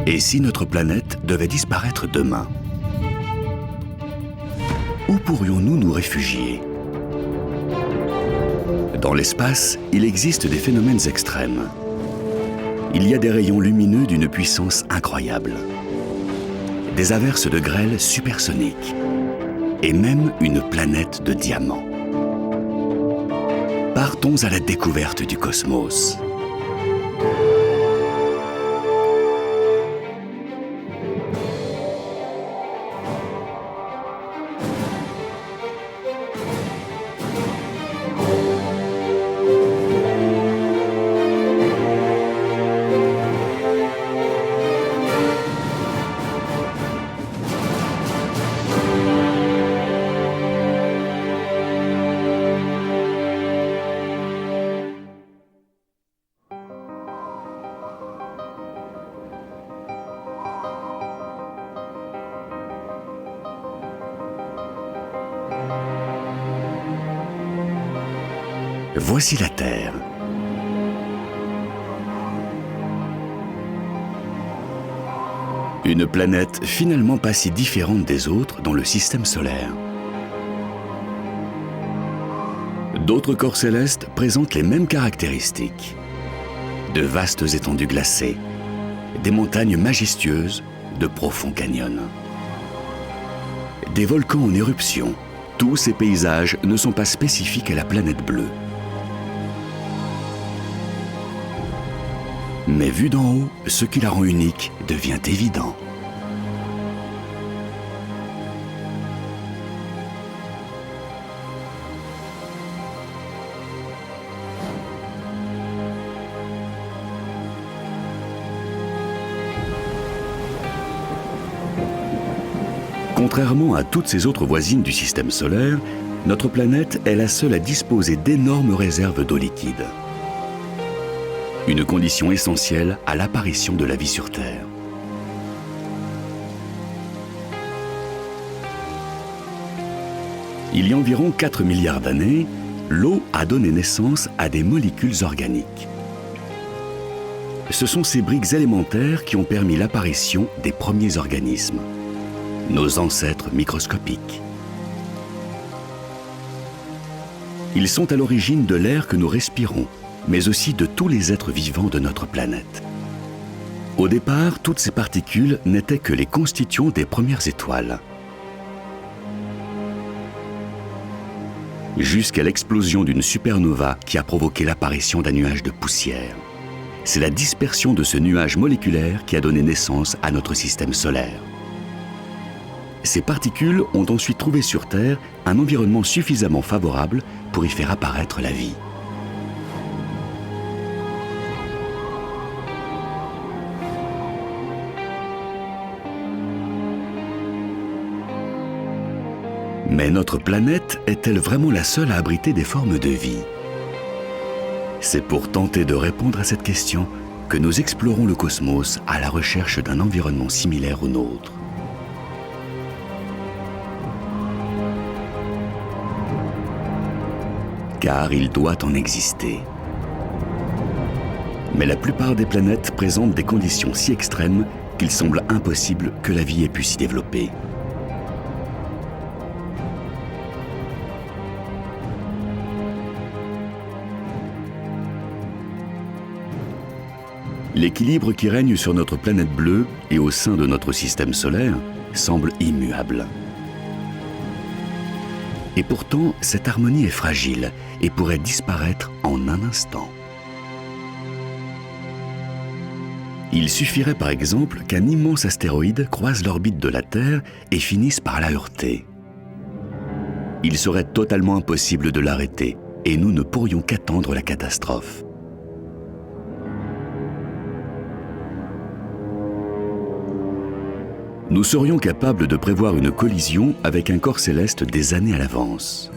Et si notre planète devait disparaître demain? Où pourrions-nous nous réfugier? Dans l'espace, il existe des phénomènes extrêmes. Il y a des rayons lumineux d'une puissance incroyable, des averses de grêle supersoniques et même une planète de diamants. Partons à la découverte du cosmos. Voici la Terre. Une planète finalement pas si différente des autres dans le système solaire. D'autres corps célestes présentent les mêmes caractéristiques. De vastes étendues glacées, des montagnes majestueuses, de profonds canyons. Des volcans en éruption. Tous ces paysages ne sont pas spécifiques à la planète bleue. Mais vu d'en haut, ce qui la rend unique devient évident. Contrairement à toutes ces autres voisines du système solaire, notre planète est la seule à disposer d'énormes réserves d'eau liquide. Une condition essentielle à l'apparition de la vie sur Terre. Il y a environ 4 milliards d'années, l'eau a donné naissance à des molécules organiques. Ce sont ces briques élémentaires qui ont permis l'apparition des premiers organismes, nos ancêtres microscopiques. Ils sont à l'origine de l'air que nous respirons, mais aussi de tous les êtres vivants de notre planète. Au départ, toutes ces particules n'étaient que les constituants des premières étoiles. Jusqu'à l'explosion d'une supernova qui a provoqué l'apparition d'un nuage de poussière. C'est la dispersion de ce nuage moléculaire qui a donné naissance à notre système solaire. Ces particules ont ensuite trouvé sur Terre un environnement suffisamment favorable pour y faire apparaître la vie. Mais notre planète est-elle vraiment la seule à abriter des formes de vie? C'est pour tenter de répondre à cette question que nous explorons le cosmos à la recherche d'un environnement similaire au nôtre. Car il doit en exister. Mais la plupart des planètes présentent des conditions si extrêmes qu'il semble impossible que la vie ait pu s'y développer. L'équilibre qui règne sur notre planète bleue et au sein de notre système solaire semble immuable. Et pourtant, cette harmonie est fragile et pourrait disparaître en un instant. Il suffirait par exemple qu'un immense astéroïde croise l'orbite de la Terre et finisse par la heurter. Il serait totalement impossible de l'arrêter et nous ne pourrions qu'attendre la catastrophe. Nous serions capables de prévoir une collision avec un corps céleste des années à l'avance.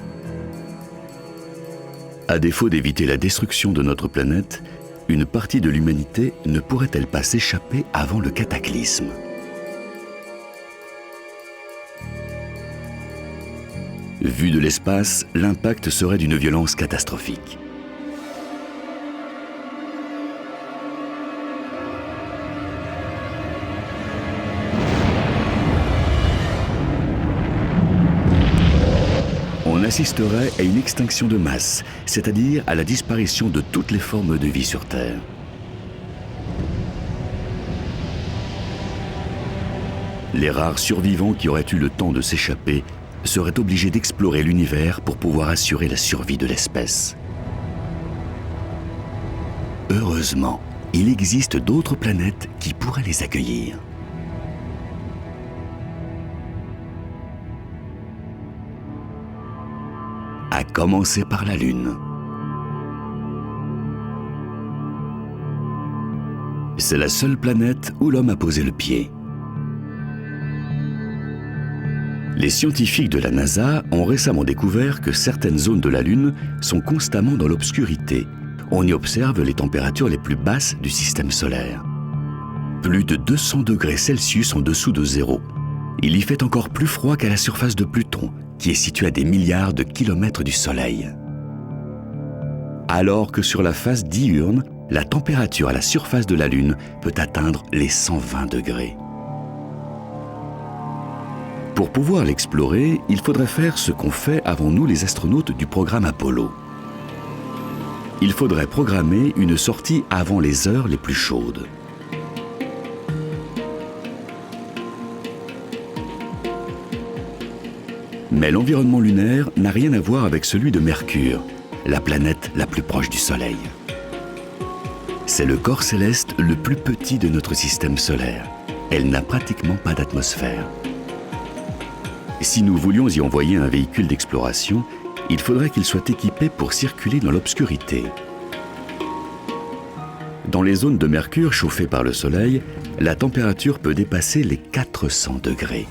À défaut d'éviter la destruction de notre planète, une partie de l'humanité ne pourrait-elle pas s'échapper avant le cataclysme? Vu de l'espace, l'impact serait d'une violence catastrophique. assisterait à une extinction de masse, c'est-à-dire à la disparition de toutes les formes de vie sur Terre. Les rares survivants qui auraient eu le temps de s'échapper seraient obligés d'explorer l'univers pour pouvoir assurer la survie de l'espèce. Heureusement, il existe d'autres planètes qui pourraient les accueillir. À commencer par la Lune. C'est la seule planète où l'homme a posé le pied. Les scientifiques de la NASA ont récemment découvert que certaines zones de la Lune sont constamment dans l'obscurité. On y observe les températures les plus basses du système solaire. Plus de 200 degrés Celsius en dessous de zéro. Il y fait encore plus froid qu'à la surface de Pluton, qui est situé à des milliards de kilomètres du Soleil. Alors que sur la face diurne, la température à la surface de la Lune peut atteindre les 120 degrés. Pour pouvoir l'explorer, il faudrait faire ce qu'ont fait avant nous les astronautes du programme Apollo. Il faudrait programmer une sortie avant les heures les plus chaudes. Mais l'environnement lunaire n'a rien à voir avec celui de Mercure, la planète la plus proche du Soleil. C'est le corps céleste le plus petit de notre système solaire. Elle n'a pratiquement pas d'atmosphère. Si nous voulions y envoyer un véhicule d'exploration, il faudrait qu'il soit équipé pour circuler dans l'obscurité. Dans les zones de Mercure chauffées par le Soleil, la température peut dépasser les 400 degrés.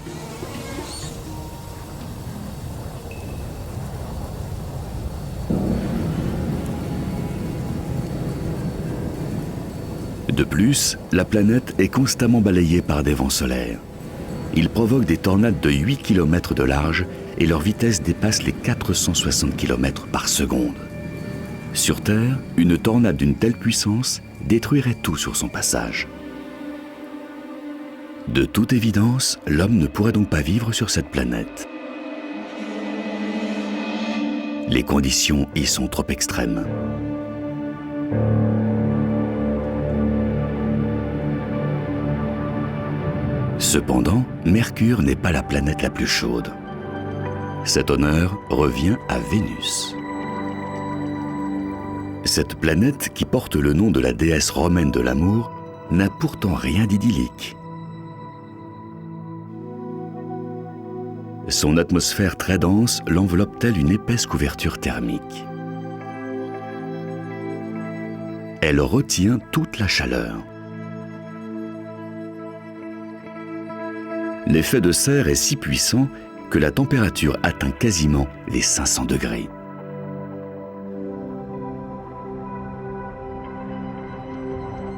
De plus, la planète est constamment balayée par des vents solaires. Ils provoquent des tornades de 8 km de large et leur vitesse dépasse les 460 km par seconde. Sur Terre, une tornade d'une telle puissance détruirait tout sur son passage. De toute évidence, l'homme ne pourrait donc pas vivre sur cette planète. Les conditions y sont trop extrêmes. Cependant, Mercure n'est pas la planète la plus chaude. Cet honneur revient à Vénus. Cette planète, qui porte le nom de la déesse romaine de l'amour, n'a pourtant rien d'idyllique. Son atmosphère très dense l'enveloppe telle une épaisse couverture thermique. Elle retient toute la chaleur. L'effet de serre est si puissant que la température atteint quasiment les 500 degrés.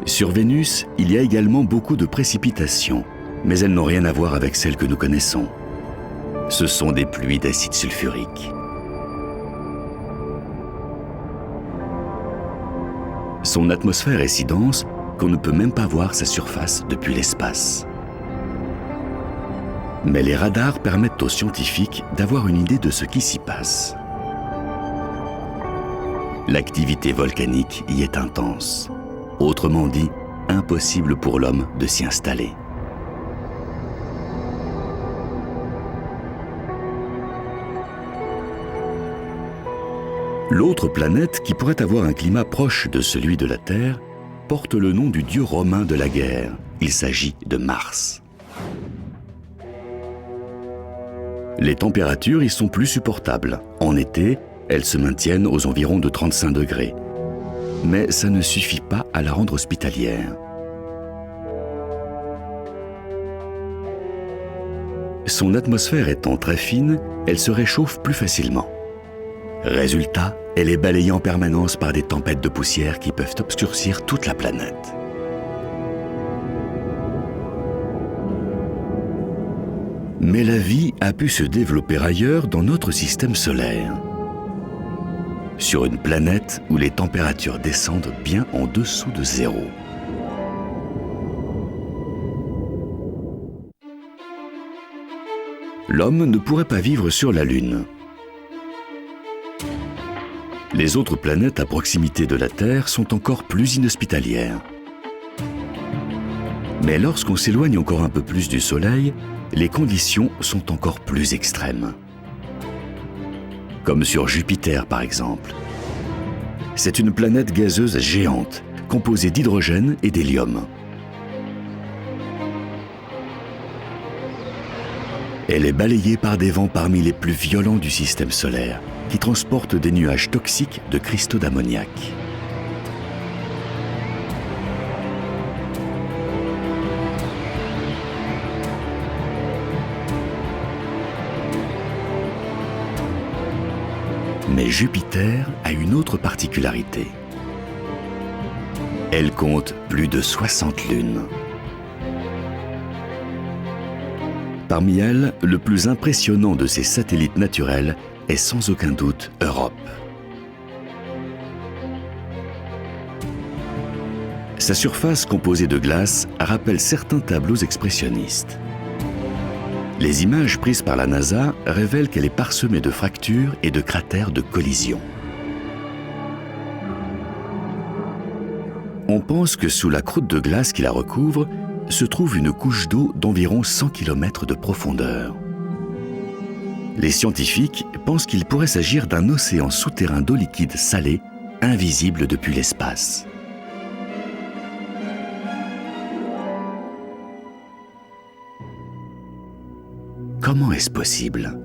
Sur Vénus, il y a également beaucoup de précipitations, mais elles n'ont rien à voir avec celles que nous connaissons. Ce sont des pluies d'acide sulfurique. Son atmosphère est si dense qu'on ne peut même pas voir sa surface depuis l'espace. Mais les radars permettent aux scientifiques d'avoir une idée de ce qui s'y passe. L'activité volcanique y est intense. Autrement dit, impossible pour l'homme de s'y installer. L'autre planète, qui pourrait avoir un climat proche de celui de la Terre, porte le nom du dieu romain de la guerre. Il s'agit de Mars. Les températures y sont plus supportables. En été, elles se maintiennent aux environs de 35 degrés. Mais ça ne suffit pas à la rendre hospitalière. Son atmosphère étant très fine, elle se réchauffe plus facilement. Résultat, elle est balayée en permanence par des tempêtes de poussière qui peuvent obscurcir toute la planète. Mais la vie a pu se développer ailleurs dans notre système solaire. Sur une planète où les températures descendent bien en dessous de zéro. L'homme ne pourrait pas vivre sur la Lune. Les autres planètes à proximité de la Terre sont encore plus inhospitalières. Mais lorsqu'on s'éloigne encore un peu plus du Soleil, les conditions sont encore plus extrêmes. Comme sur Jupiter par exemple. C'est une planète gazeuse géante, composée d'hydrogène et d'hélium. Elle est balayée par des vents parmi les plus violents du système solaire, qui transportent des nuages toxiques de cristaux d'ammoniac. Mais Jupiter a une autre particularité. Elle compte plus de 60 lunes. Parmi elles, le plus impressionnant de ces satellites naturels est sans aucun doute Europe. Sa surface composée de glace rappelle certains tableaux expressionnistes. Les images prises par la NASA révèlent qu'elle est parsemée de fractures et de cratères de collision. On pense que sous la croûte de glace qui la recouvre se trouve une couche d'eau d'environ 100 km de profondeur. Les scientifiques pensent qu'il pourrait s'agir d'un océan souterrain d'eau liquide salée, invisible depuis l'espace. Comment est-ce possible?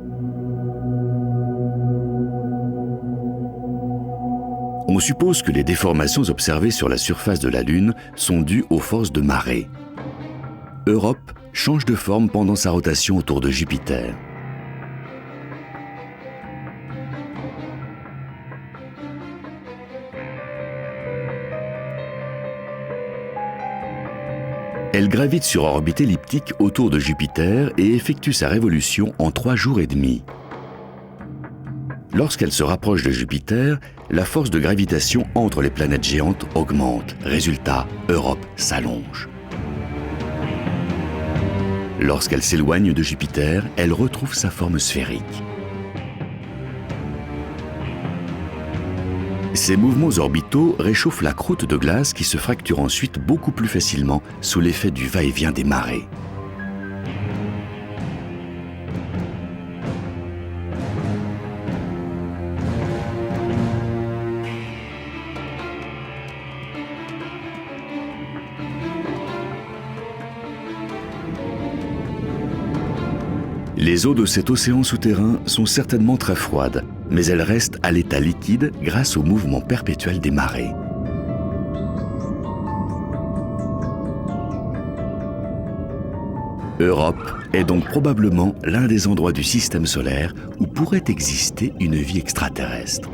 On suppose que les déformations observées sur la surface de la Lune sont dues aux forces de marée. Europe change de forme pendant sa rotation autour de Jupiter. Elle gravite sur orbite elliptique autour de Jupiter et effectue sa révolution en 3 jours et demi. Lorsqu'elle se rapproche de Jupiter, la force de gravitation entre les planètes géantes augmente. Résultat, Europe s'allonge. Lorsqu'elle s'éloigne de Jupiter, elle retrouve sa forme sphérique. Ces mouvements orbitaux réchauffent la croûte de glace qui se fracture ensuite beaucoup plus facilement sous l'effet du va-et-vient des marées. Les eaux de cet océan souterrain sont certainement très froides, mais elles restent à l'état liquide grâce au mouvement perpétuel des marées. Europe est donc probablement l'un des endroits du système solaire où pourrait exister une vie extraterrestre.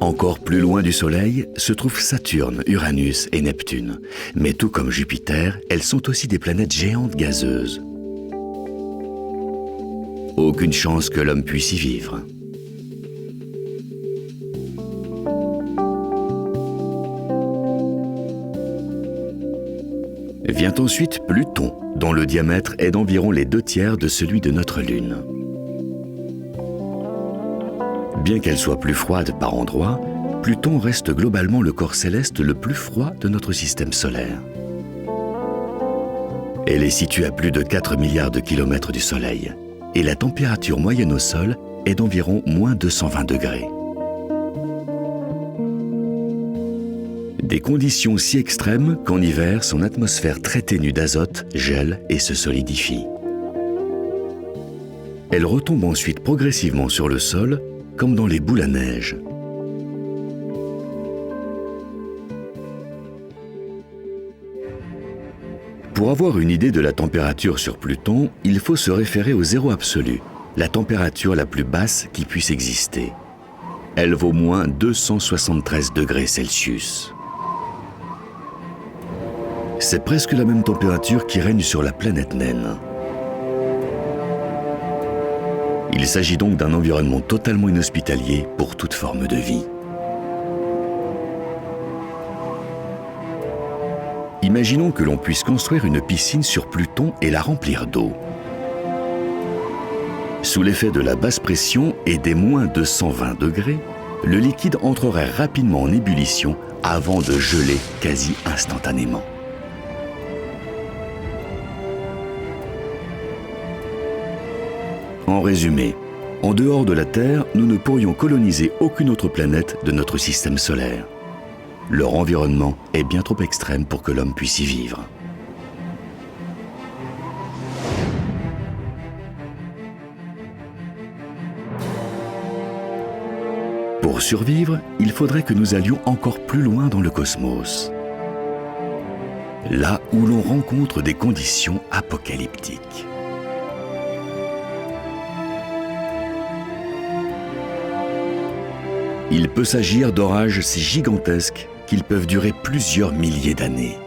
Encore plus loin du Soleil se trouvent Saturne, Uranus et Neptune. Mais tout comme Jupiter, elles sont aussi des planètes géantes gazeuses. Aucune chance que l'homme puisse y vivre. Vient ensuite Pluton, dont le diamètre est d'environ les 2/3 de celui de notre Lune. Bien qu'elle soit plus froide par endroits, Pluton reste globalement le corps céleste le plus froid de notre système solaire. Elle est située à plus de 4 milliards de kilomètres du Soleil, et la température moyenne au sol est d'environ moins 220 degrés. Des conditions si extrêmes qu'en hiver, son atmosphère très ténue d'azote gèle et se solidifie. Elle retombe ensuite progressivement sur le sol, comme dans les boules à neige. Pour avoir une idée de la température sur Pluton, il faut se référer au zéro absolu, la température la plus basse qui puisse exister. Elle vaut moins 273 degrés Celsius. C'est presque la même température qui règne sur la planète naine. Il s'agit donc d'un environnement totalement inhospitalier pour toute forme de vie. Imaginons que l'on puisse construire une piscine sur Pluton et la remplir d'eau. Sous l'effet de la basse pression et des moins 220 degrés, le liquide entrerait rapidement en ébullition avant de geler quasi instantanément. En résumé, en dehors de la Terre, nous ne pourrions coloniser aucune autre planète de notre système solaire. Leur environnement est bien trop extrême pour que l'homme puisse y vivre. Pour survivre, il faudrait que nous allions encore plus loin dans le cosmos. Là où l'on rencontre des conditions apocalyptiques. Il peut s'agir d'orages si gigantesques qu'ils peuvent durer plusieurs milliers d'années.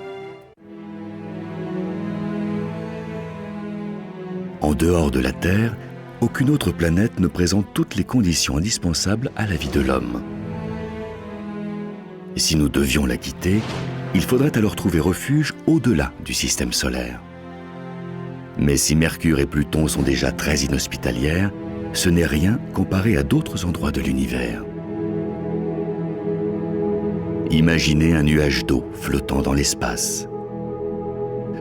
En dehors de la Terre, aucune autre planète ne présente toutes les conditions indispensables à la vie de l'homme. Si nous devions la quitter, il faudrait alors trouver refuge au-delà du système solaire. Mais si Mercure et Pluton sont déjà très inhospitalières, ce n'est rien comparé à d'autres endroits de l'univers. Imaginez un nuage d'eau flottant dans l'espace.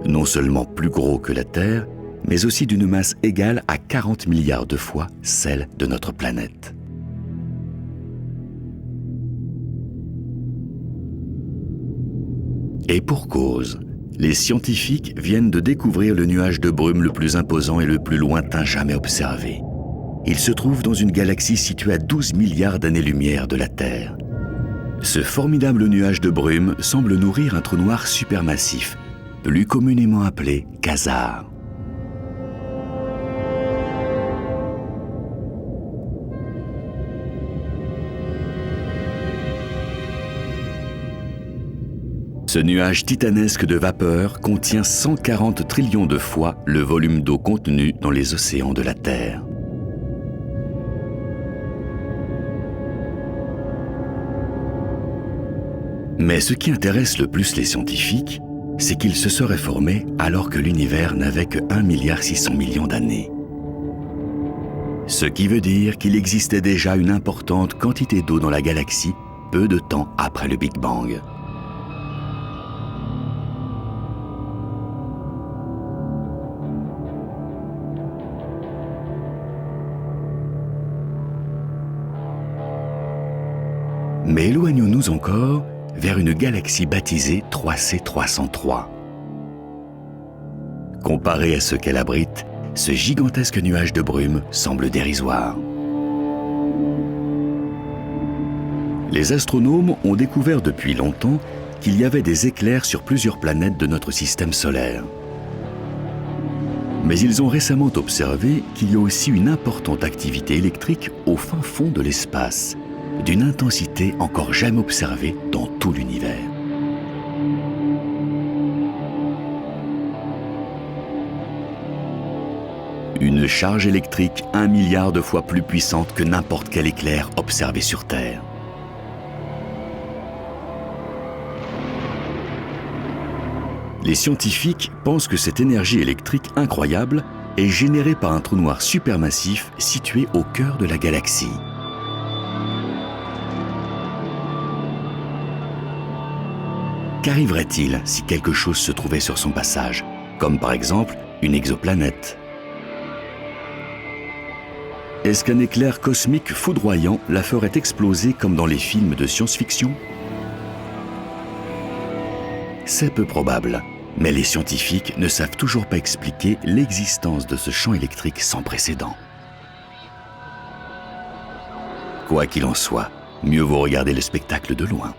Non seulement plus gros que la Terre, mais aussi d'une masse égale à 40 milliards de fois celle de notre planète. Et pour cause, les scientifiques viennent de découvrir le nuage de brume le plus imposant et le plus lointain jamais observé. Il se trouve dans une galaxie située à 12 milliards d'années-lumière de la Terre. Ce formidable nuage de brume semble nourrir un trou noir supermassif, plus communément appelé quasar. Ce nuage titanesque de vapeur contient 140 trillions de fois le volume d'eau contenu dans les océans de la Terre. Mais ce qui intéresse le plus les scientifiques, c'est qu'il se serait formé alors que l'univers n'avait que 1,6 milliard d'années. Ce qui veut dire qu'il existait déjà une importante quantité d'eau dans la galaxie peu de temps après le Big Bang. Mais éloignons-nous encore vers une galaxie baptisée 3C303. Comparé à ce qu'elle abrite, ce gigantesque nuage de brume semble dérisoire. Les astronomes ont découvert depuis longtemps qu'il y avait des éclairs sur plusieurs planètes de notre système solaire. Mais ils ont récemment observé qu'il y a aussi une importante activité électrique au fin fond de l'espace, d'une intensité encore jamais observée dans tout l'univers. Une charge électrique 1 milliard de fois plus puissante que n'importe quel éclair observé sur Terre. Les scientifiques pensent que cette énergie électrique incroyable est générée par un trou noir supermassif situé au cœur de la galaxie. Qu'arriverait-il si quelque chose se trouvait sur son passage, comme par exemple une exoplanète? Est-ce qu'un éclair cosmique foudroyant la ferait exploser comme dans les films de science-fiction? C'est peu probable, mais les scientifiques ne savent toujours pas expliquer l'existence de ce champ électrique sans précédent. Quoi qu'il en soit, mieux vaut regarder le spectacle de loin.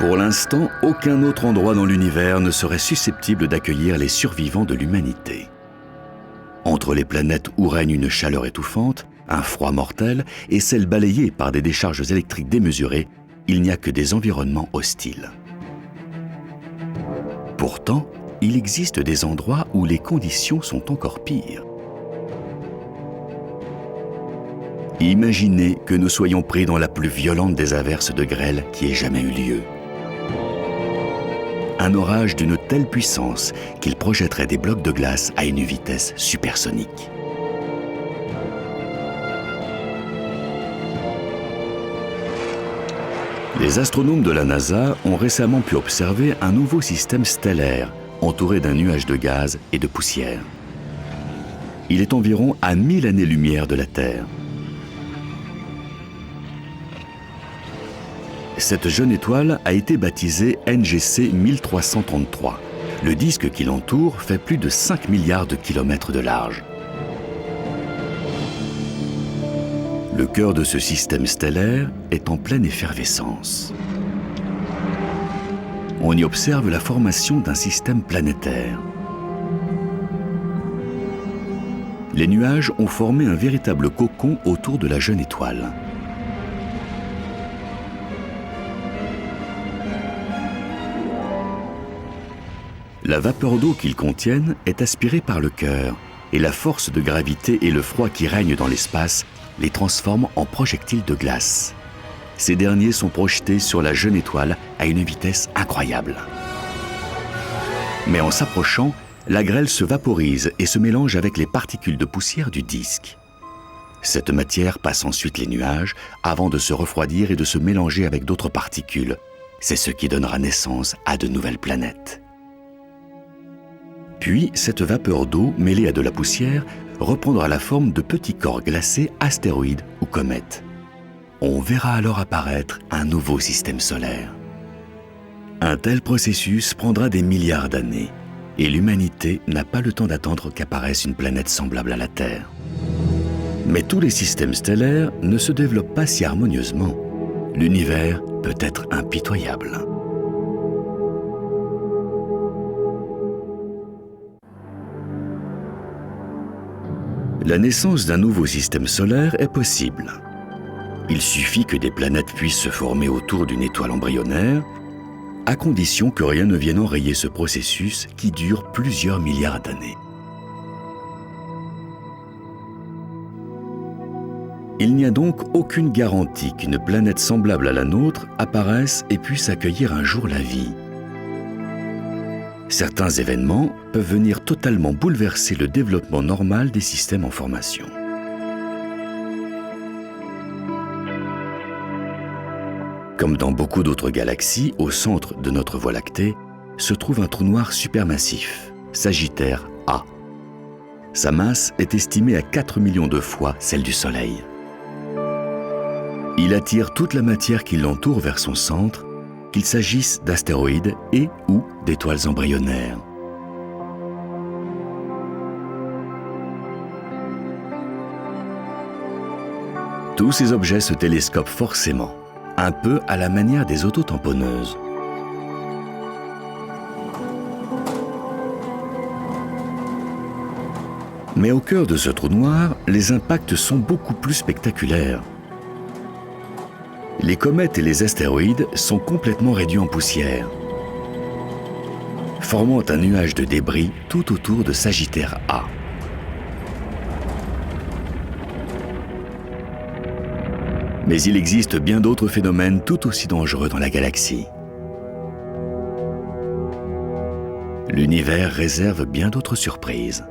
Pour l'instant, aucun autre endroit dans l'univers ne serait susceptible d'accueillir les survivants de l'humanité. Entre les planètes où règne une chaleur étouffante, un froid mortel et celles balayées par des décharges électriques démesurées, il n'y a que des environnements hostiles. Pourtant, il existe des endroits où les conditions sont encore pires. Imaginez que nous soyons pris dans la plus violente des averses de grêle qui ait jamais eu lieu. Un orage d'une telle puissance qu'il projetterait des blocs de glace à une vitesse supersonique. Les astronomes de la NASA ont récemment pu observer un nouveau système stellaire entouré d'un nuage de gaz et de poussière. Il est environ à 1000 années-lumière de la Terre. Cette jeune étoile a été baptisée NGC 1333. Le disque qui l'entoure fait plus de 5 milliards de kilomètres de large. Le cœur de ce système stellaire est en pleine effervescence. On y observe la formation d'un système planétaire. Les nuages ont formé un véritable cocon autour de la jeune étoile. La vapeur d'eau qu'ils contiennent est aspirée par le cœur, et la force de gravité et le froid qui règnent dans l'espace les transforment en projectiles de glace. Ces derniers sont projetés sur la jeune étoile à une vitesse incroyable. Mais en s'approchant, la grêle se vaporise et se mélange avec les particules de poussière du disque. Cette matière passe ensuite les nuages avant de se refroidir et de se mélanger avec d'autres particules. C'est ce qui donnera naissance à de nouvelles planètes. Puis, cette vapeur d'eau mêlée à de la poussière reprendra la forme de petits corps glacés, astéroïdes ou comètes. On verra alors apparaître un nouveau système solaire. Un tel processus prendra des milliards d'années, et l'humanité n'a pas le temps d'attendre qu'apparaisse une planète semblable à la Terre. Mais tous les systèmes stellaires ne se développent pas si harmonieusement. L'univers peut être impitoyable. La naissance d'un nouveau système solaire est possible. Il suffit que des planètes puissent se former autour d'une étoile embryonnaire, à condition que rien ne vienne enrayer ce processus qui dure plusieurs milliards d'années. Il n'y a donc aucune garantie qu'une planète semblable à la nôtre apparaisse et puisse accueillir un jour la vie. Certains événements peuvent venir totalement bouleverser le développement normal des systèmes en formation. Comme dans beaucoup d'autres galaxies, au centre de notre Voie lactée se trouve un trou noir supermassif, Sagittaire A. Sa masse est estimée à 4 millions de fois celle du Soleil. Il attire toute la matière qui l'entoure vers son centre, qu'il s'agisse d'astéroïdes et ou d'étoiles embryonnaires. Tous ces objets se télescopent forcément, un peu à la manière des autotamponneuses. Mais au cœur de ce trou noir, les impacts sont beaucoup plus spectaculaires. Les comètes et les astéroïdes sont complètement réduits en poussière, formant un nuage de débris tout autour de Sagittaire A. Mais il existe bien d'autres phénomènes tout aussi dangereux dans la galaxie. L'univers réserve bien d'autres surprises.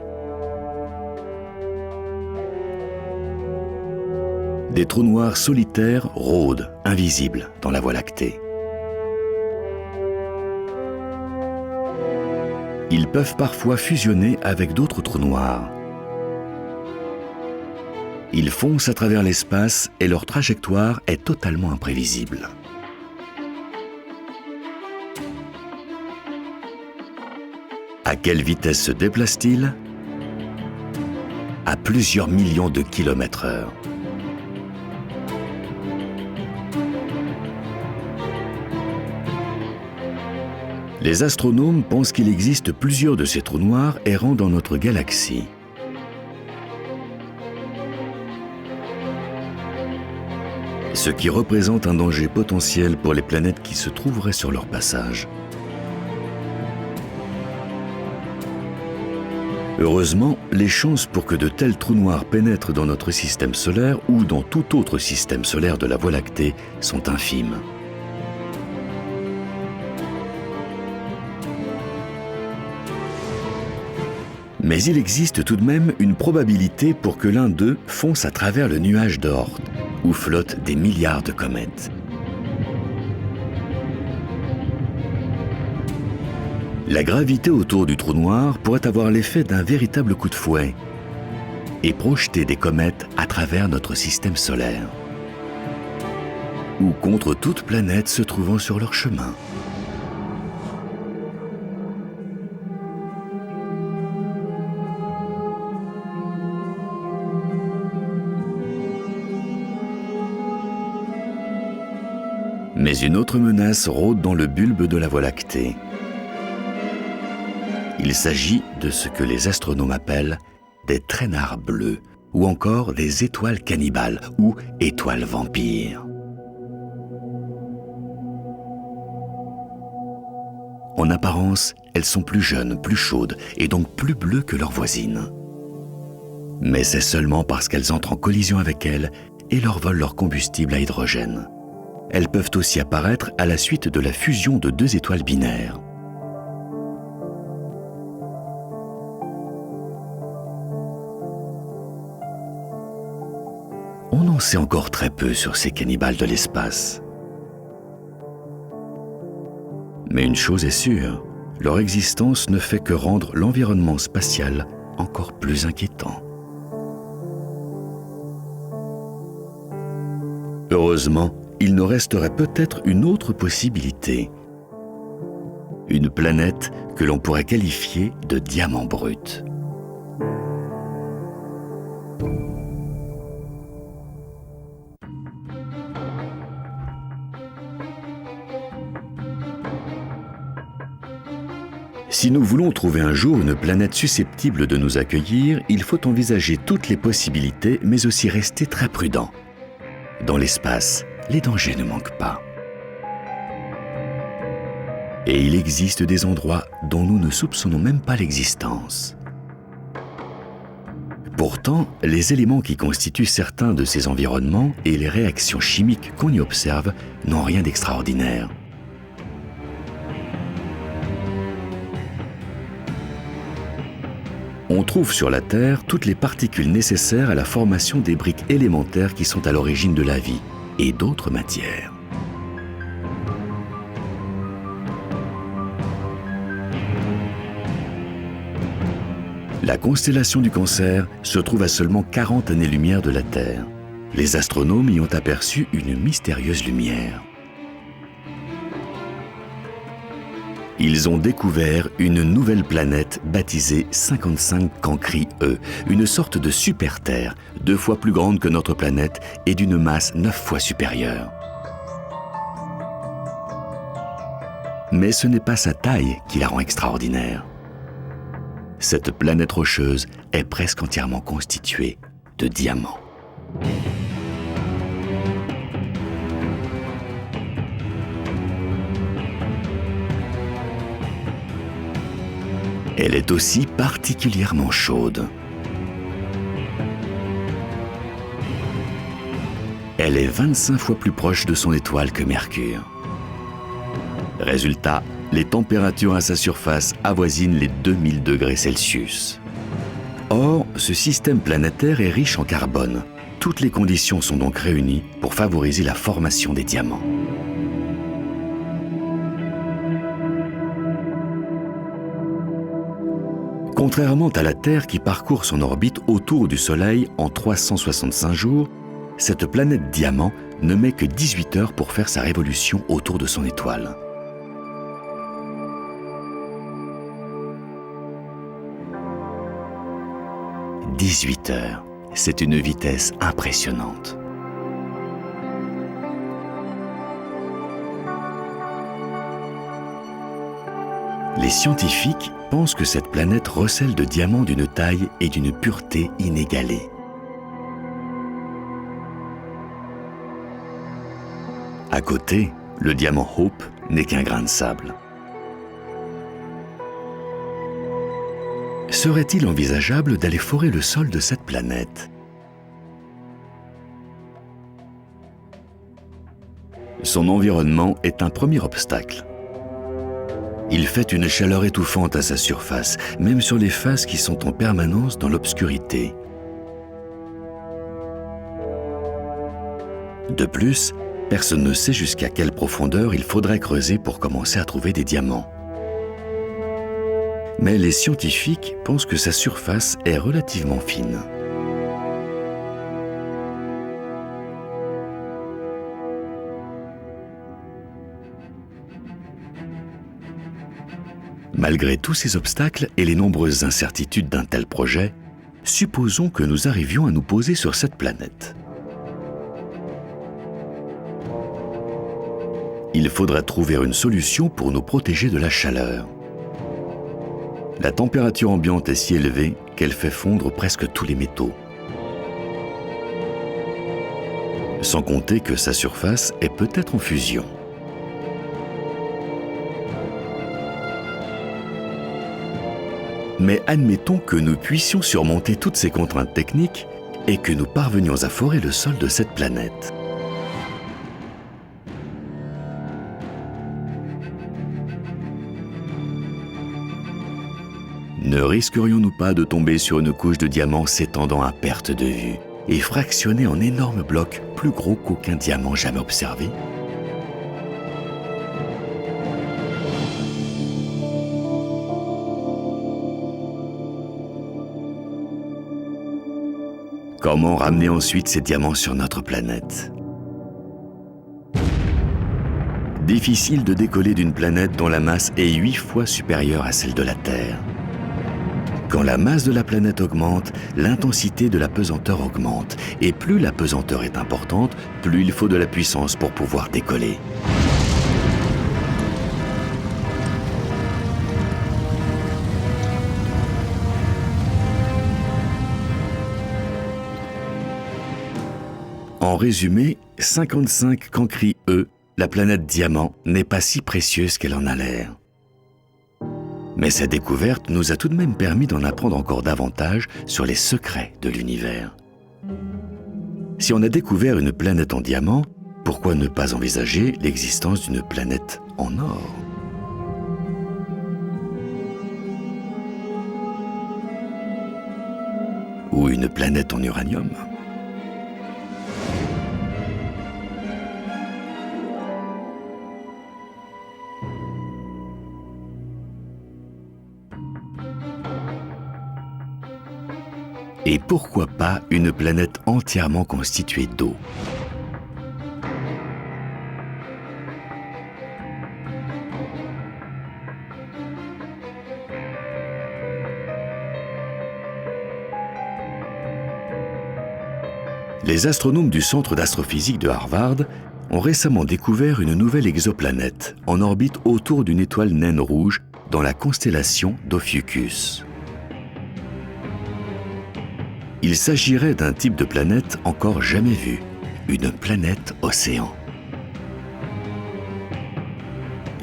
Des trous noirs solitaires rôdent, invisibles, dans la Voie lactée. Ils peuvent parfois fusionner avec d'autres trous noirs. Ils foncent à travers l'espace et leur trajectoire est totalement imprévisible. À quelle vitesse se déplacent-ils? À plusieurs millions de km/h. Les astronomes pensent qu'il existe plusieurs de ces trous noirs errant dans notre galaxie. Ce qui représente un danger potentiel pour les planètes qui se trouveraient sur leur passage. Heureusement, les chances pour que de tels trous noirs pénètrent dans notre système solaire ou dans tout autre système solaire de la Voie lactée sont infimes. Mais il existe tout de même une probabilité pour que l'un d'eux fonce à travers le nuage d'Oort, où flottent des milliards de comètes. La gravité autour du trou noir pourrait avoir l'effet d'un véritable coup de fouet et projeter des comètes à travers notre système solaire, ou contre toute planète se trouvant sur leur chemin. Mais une autre menace rôde dans le bulbe de la Voie lactée. Il s'agit de ce que les astronomes appellent des traînards bleus, ou encore des étoiles cannibales ou étoiles vampires. En apparence, elles sont plus jeunes, plus chaudes et donc plus bleues que leurs voisines. Mais c'est seulement parce qu'elles entrent en collision avec elles et leur volent leur combustible à hydrogène. Elles peuvent aussi apparaître à la suite de la fusion de deux étoiles binaires. On en sait encore très peu sur ces cannibales de l'espace. Mais une chose est sûre, leur existence ne fait que rendre l'environnement spatial encore plus inquiétant. Heureusement, il nous resterait peut-être une autre possibilité. Une planète que l'on pourrait qualifier de diamant brut. Si nous voulons trouver un jour une planète susceptible de nous accueillir, il faut envisager toutes les possibilités, mais aussi rester très prudent. Dans l'espace, les dangers ne manquent pas. Et il existe des endroits dont nous ne soupçonnons même pas l'existence. Pourtant, les éléments qui constituent certains de ces environnements et les réactions chimiques qu'on y observe n'ont rien d'extraordinaire. On trouve sur la Terre toutes les particules nécessaires à la formation des briques élémentaires qui sont à l'origine de la vie et d'autres matières. La constellation du Cancer se trouve à seulement 40 années-lumière de la Terre. Les astronomes y ont aperçu une mystérieuse lumière. Ils ont découvert une nouvelle planète baptisée 55 Cancri E, une sorte de super-Terre, 2 fois plus grande que notre planète et d'une masse 9 fois supérieure. Mais ce n'est pas sa taille qui la rend extraordinaire. Cette planète rocheuse est presque entièrement constituée de diamants. Elle est aussi particulièrement chaude. Elle est 25 fois plus proche de son étoile que Mercure. Résultat, les températures à sa surface avoisinent les 2000 degrés Celsius. Or, ce système planétaire est riche en carbone. Toutes les conditions sont donc réunies pour favoriser la formation des diamants. Contrairement à la Terre qui parcourt son orbite autour du Soleil en 365 jours, cette planète diamant ne met que 18 heures pour faire sa révolution autour de son étoile. « 18 heures, c'est une vitesse impressionnante. Les scientifiques pensent que cette planète recèle de diamants d'une taille et d'une pureté inégalée. À côté, le diamant Hope n'est qu'un grain de sable. Serait-il envisageable d'aller forer le sol de cette planète? Son environnement est un premier obstacle. Il fait une chaleur étouffante à sa surface, même sur les phases qui sont en permanence dans l'obscurité. De plus, personne ne sait jusqu'à quelle profondeur il faudrait creuser pour commencer à trouver des diamants. Mais les scientifiques pensent que sa surface est relativement fine. Malgré tous ces obstacles et les nombreuses incertitudes d'un tel projet, supposons que nous arrivions à nous poser sur cette planète. Il faudra trouver une solution pour nous protéger de la chaleur. La température ambiante est si élevée qu'elle fait fondre presque tous les métaux. Sans compter que sa surface est peut-être en fusion. Mais admettons que nous puissions surmonter toutes ces contraintes techniques et que nous parvenions à forer le sol de cette planète. Ne risquerions-nous pas de tomber sur une couche de diamants s'étendant à perte de vue et fractionnée en énormes blocs plus gros qu'aucun diamant jamais observé? Comment ramener ensuite ces diamants sur notre planète? Difficile de décoller d'une planète dont la masse est 8 fois supérieure à celle de la Terre. Quand la masse de la planète augmente, l'intensité de la pesanteur augmente. Et plus la pesanteur est importante, plus il faut de la puissance pour pouvoir décoller. En résumé, 55 Cancri E, la planète Diamant, n'est pas si précieuse qu'elle en a l'air. Mais cette découverte nous a tout de même permis d'en apprendre encore davantage sur les secrets de l'univers. Si on a découvert une planète en diamant, pourquoi ne pas envisager l'existence d'une planète en or? Ou une planète en uranium? Et pourquoi pas une planète entièrement constituée d'eau? Les astronomes du Centre d'astrophysique de Harvard ont récemment découvert une nouvelle exoplanète en orbite autour d'une étoile naine rouge dans la constellation d'Ophiuchus. Il s'agirait d'un type de planète encore jamais vu, une planète océan.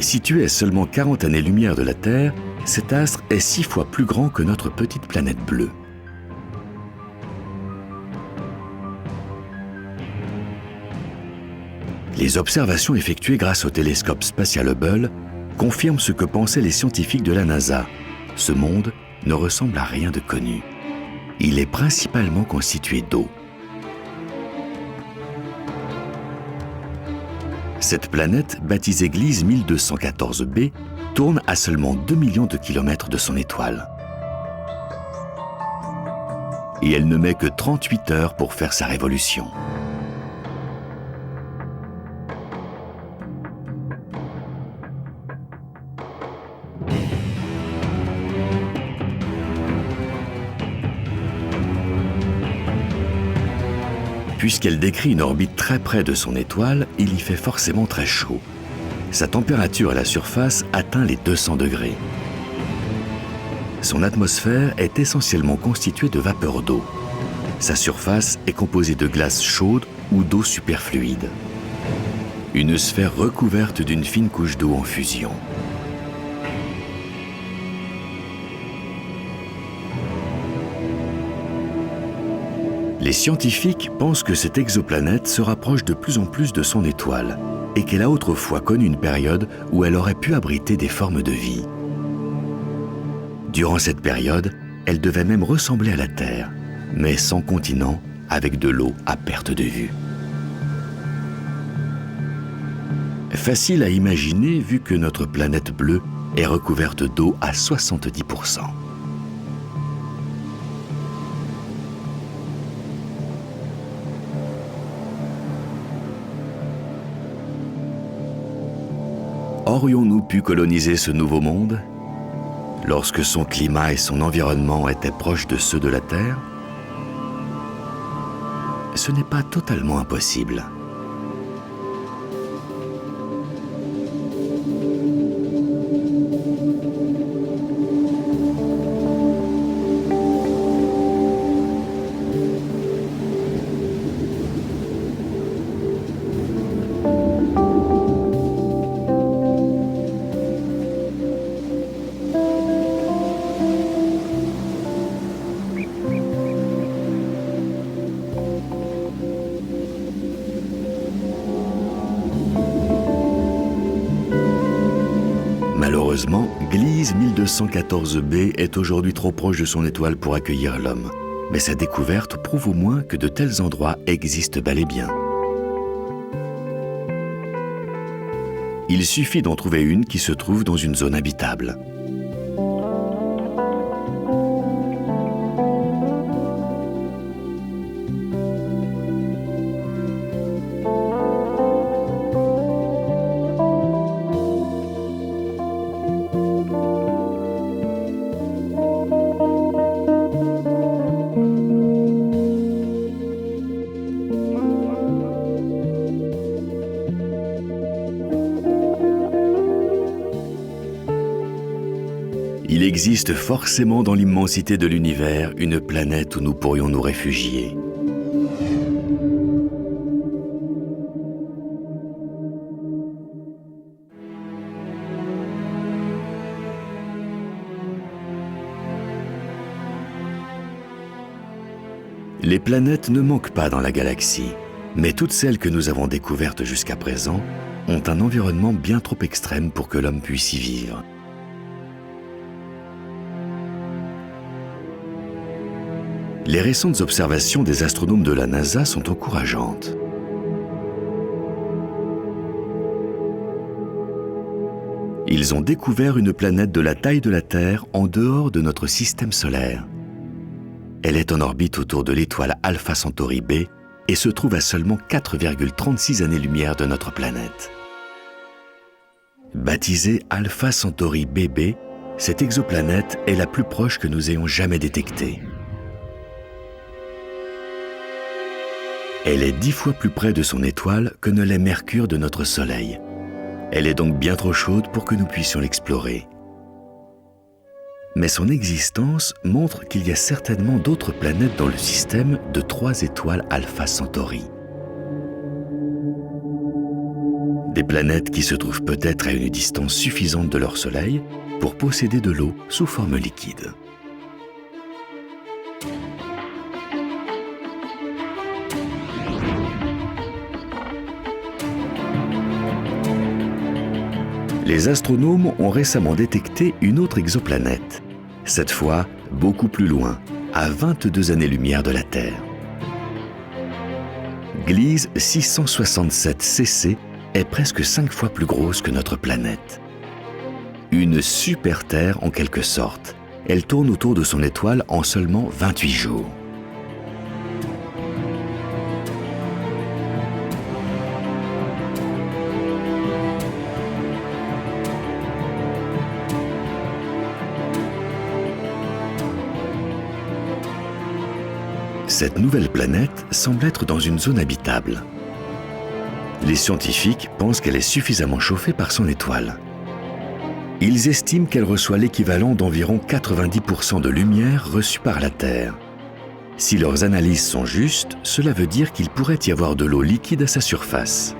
Situé à seulement 40 années-lumière de la Terre, cet astre est 6 fois plus grand que notre petite planète bleue. Les observations effectuées grâce au télescope spatial Hubble confirment ce que pensaient les scientifiques de la NASA. Ce monde ne ressemble à rien de connu. Il est principalement constitué d'eau. Cette planète, baptisée Gliese 1214b, tourne à seulement 2 millions de kilomètres de son étoile. Et elle ne met que 38 heures pour faire sa révolution. Puisqu'elle décrit une orbite très près de son étoile, il y fait forcément très chaud. Sa température à la surface atteint les 200 degrés. Son atmosphère est essentiellement constituée de vapeur d'eau. Sa surface est composée de glace chaude ou d'eau superfluide. Une sphère recouverte d'une fine couche d'eau en fusion. Les scientifiques pensent que cette exoplanète se rapproche de plus en plus de son étoile et qu'elle a autrefois connu une période où elle aurait pu abriter des formes de vie. Durant cette période, elle devait même ressembler à la Terre, mais sans continent, avec de l'eau à perte de vue. Facile à imaginer vu que notre planète bleue est recouverte d'eau à 70%. Aurions-nous pu coloniser ce nouveau monde lorsque son climat et son environnement étaient proches de ceux de la Terre? Ce n'est pas totalement impossible. Malheureusement, Gliese 1214b est aujourd'hui trop proche de son étoile pour accueillir l'homme. Mais sa découverte prouve au moins que de tels endroits existent bel et bien. Il suffit d'en trouver une qui se trouve dans une zone habitable. Il existe forcément dans l'immensité de l'univers une planète où nous pourrions nous réfugier. Les planètes ne manquent pas dans la galaxie, mais toutes celles que nous avons découvertes jusqu'à présent ont un environnement bien trop extrême pour que l'homme puisse y vivre. Les récentes observations des astronomes de la NASA sont encourageantes. Ils ont découvert une planète de la taille de la Terre en dehors de notre système solaire. Elle est en orbite autour de l'étoile Alpha Centauri b et se trouve à seulement 4,36 années-lumière de notre planète. Baptisée Alpha Centauri bb, cette exoplanète est la plus proche que nous ayons jamais détectée. Elle est 10 fois plus près de son étoile que ne l'est Mercure de notre Soleil. Elle est donc bien trop chaude pour que nous puissions l'explorer. Mais son existence montre qu'il y a certainement d'autres planètes dans le système de 3 étoiles Alpha Centauri. Des planètes qui se trouvent peut-être à une distance suffisante de leur Soleil pour posséder de l'eau sous forme liquide. Les astronomes ont récemment détecté une autre exoplanète, cette fois beaucoup plus loin, à 22 années-lumière de la Terre. Gliese 667 cc est presque 5 fois plus grosse que notre planète. Une super-Terre en quelque sorte. Elle tourne autour de son étoile en seulement 28 jours. Cette nouvelle planète semble être dans une zone habitable. Les scientifiques pensent qu'elle est suffisamment chauffée par son étoile. Ils estiment qu'elle reçoit l'équivalent d'environ 90% de lumière reçue par la Terre. Si leurs analyses sont justes, cela veut dire qu'il pourrait y avoir de l'eau liquide à sa surface.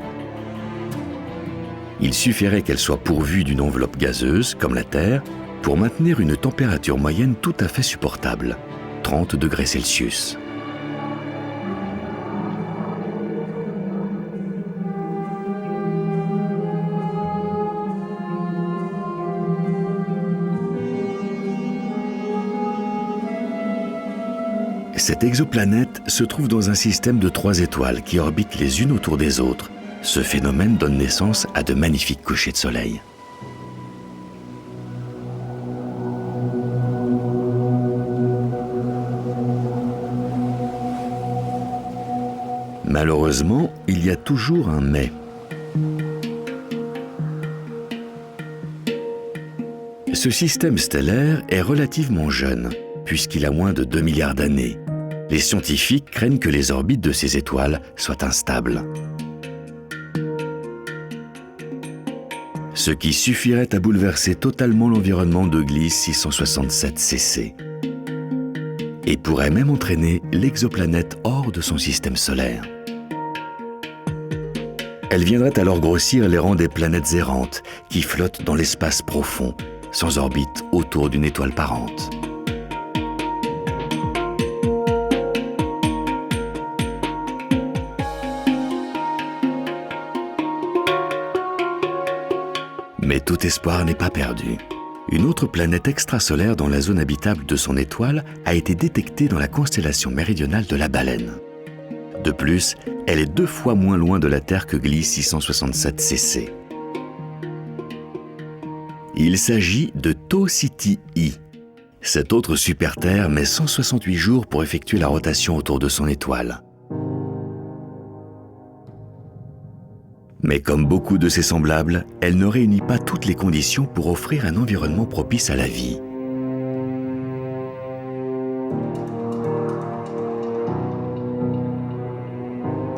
Il suffirait qu'elle soit pourvue d'une enveloppe gazeuse, comme la Terre, pour maintenir une température moyenne tout à fait supportable, 30 degrés Celsius. Cette exoplanète se trouve dans un système de 3 étoiles qui orbitent les unes autour des autres. Ce phénomène donne naissance à de magnifiques couchers de soleil. Malheureusement, il y a toujours un mais. Ce système stellaire est relativement jeune, puisqu'il a moins de 2 milliards d'années. Les scientifiques craignent que les orbites de ces étoiles soient instables. Ce qui suffirait à bouleverser totalement l'environnement de Gliese 667 CC. Et pourrait même entraîner l'exoplanète hors de son système solaire. Elle viendrait alors grossir les rangs des planètes errantes qui flottent dans l'espace profond, sans orbite autour d'une étoile parente. Mais tout espoir n'est pas perdu. Une autre planète extrasolaire dans la zone habitable de son étoile a été détectée dans la constellation méridionale de la Baleine. De plus, elle est 2 fois moins loin de la Terre que Gliese 667 CC. Il s'agit de Tau Ceti I. Cette autre super-Terre met 168 jours pour effectuer la rotation autour de son étoile. Mais comme beaucoup de ses semblables, elle ne réunit pas toutes les conditions pour offrir un environnement propice à la vie.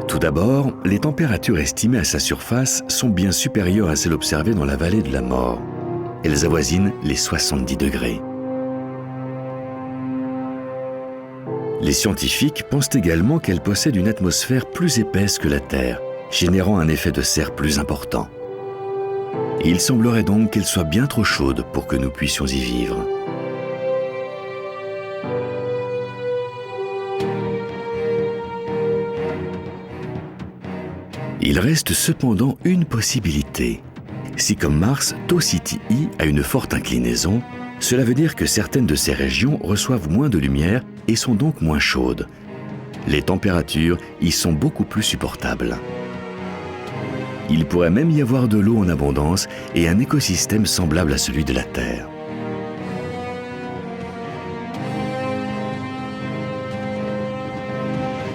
Tout d'abord, les températures estimées à sa surface sont bien supérieures à celles observées dans la vallée de la mort. Elles avoisinent les 70 degrés. Les scientifiques pensent également qu'elle possède une atmosphère plus épaisse que la Terre, générant un effet de serre plus important. Il semblerait donc qu'elle soit bien trop chaude pour que nous puissions y vivre. Il reste cependant une possibilité. Si comme Mars, Tau Ceti I a une forte inclinaison, cela veut dire que certaines de ces régions reçoivent moins de lumière et sont donc moins chaudes. Les températures y sont beaucoup plus supportables. Il pourrait même y avoir de l'eau en abondance et un écosystème semblable à celui de la Terre.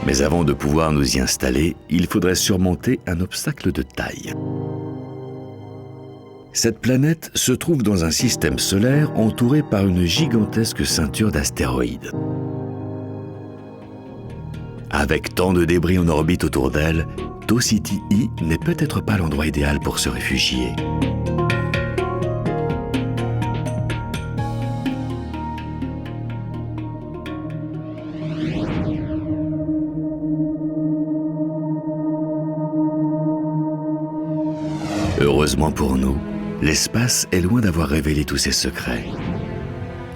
Mais avant de pouvoir nous y installer, il faudrait surmonter un obstacle de taille. Cette planète se trouve dans un système solaire entouré par une gigantesque ceinture d'astéroïdes. Avec tant de débris en orbite autour d'elle, Tau Ceti I n'est peut-être pas l'endroit idéal pour se réfugier. Heureusement pour nous, l'espace est loin d'avoir révélé tous ses secrets.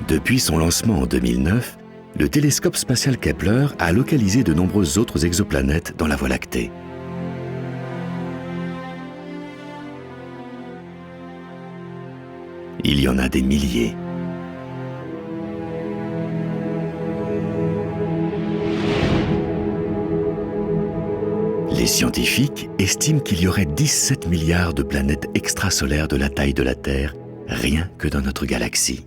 Depuis son lancement en 2009, le télescope spatial Kepler a localisé de nombreuses autres exoplanètes dans la Voie lactée. Il y en a des milliers. Les scientifiques estiment qu'il y aurait 17 milliards de planètes extrasolaires de la taille de la Terre, rien que dans notre galaxie.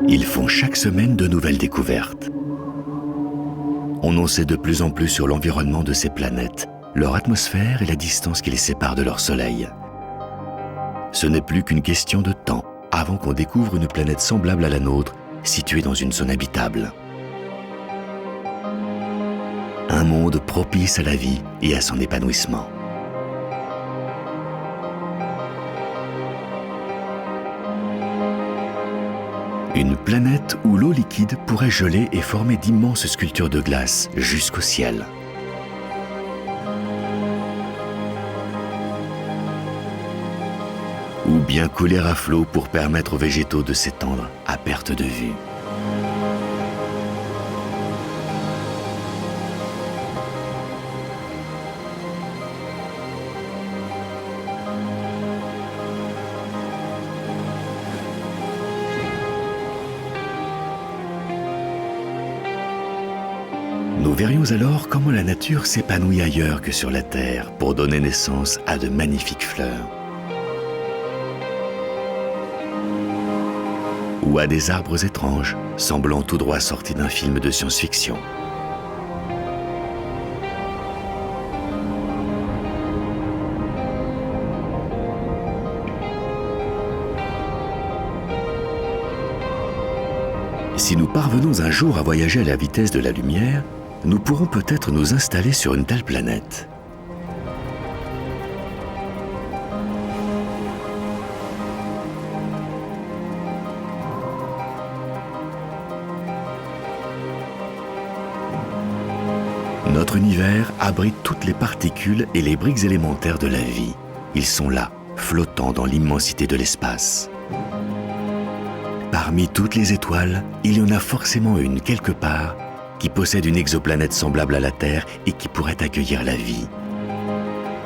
Ils font chaque semaine de nouvelles découvertes. On en sait de plus en plus sur l'environnement de ces planètes, leur atmosphère et la distance qui les sépare de leur Soleil. Ce n'est plus qu'une question de temps avant qu'on découvre une planète semblable à la nôtre, située dans une zone habitable. Un monde propice à la vie et à son épanouissement. Une planète où l'eau liquide pourrait geler et former d'immenses sculptures de glace jusqu'au ciel. Ou bien couler à flot pour permettre aux végétaux de s'étendre à perte de vue. Nous verrions alors comment la nature s'épanouit ailleurs que sur la Terre pour donner naissance à de magnifiques fleurs. Ou à des arbres étranges, semblant tout droit sortis d'un film de science-fiction. Si nous parvenons un jour à voyager à la vitesse de la lumière, nous pourrons peut-être nous installer sur une telle planète. Notre univers abrite toutes les particules et les briques élémentaires de la vie. Ils sont là, flottant dans l'immensité de l'espace. Parmi toutes les étoiles, il y en a forcément une quelque part qui possède une exoplanète semblable à la Terre et qui pourrait accueillir la vie.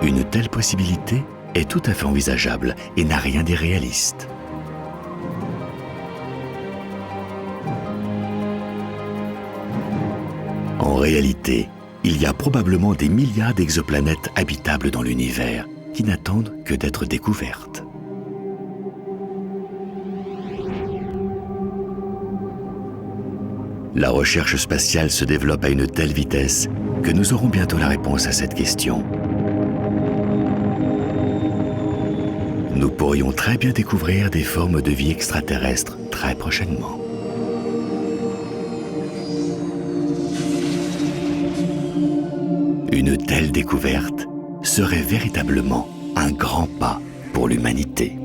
Une telle possibilité est tout à fait envisageable et n'a rien d'irréaliste. En réalité, il y a probablement des milliards d'exoplanètes habitables dans l'univers qui n'attendent que d'être découvertes. La recherche spatiale se développe à une telle vitesse que nous aurons bientôt la réponse à cette question. Nous pourrions très bien découvrir des formes de vie extraterrestres très prochainement. Une telle découverte serait véritablement un grand pas pour l'humanité.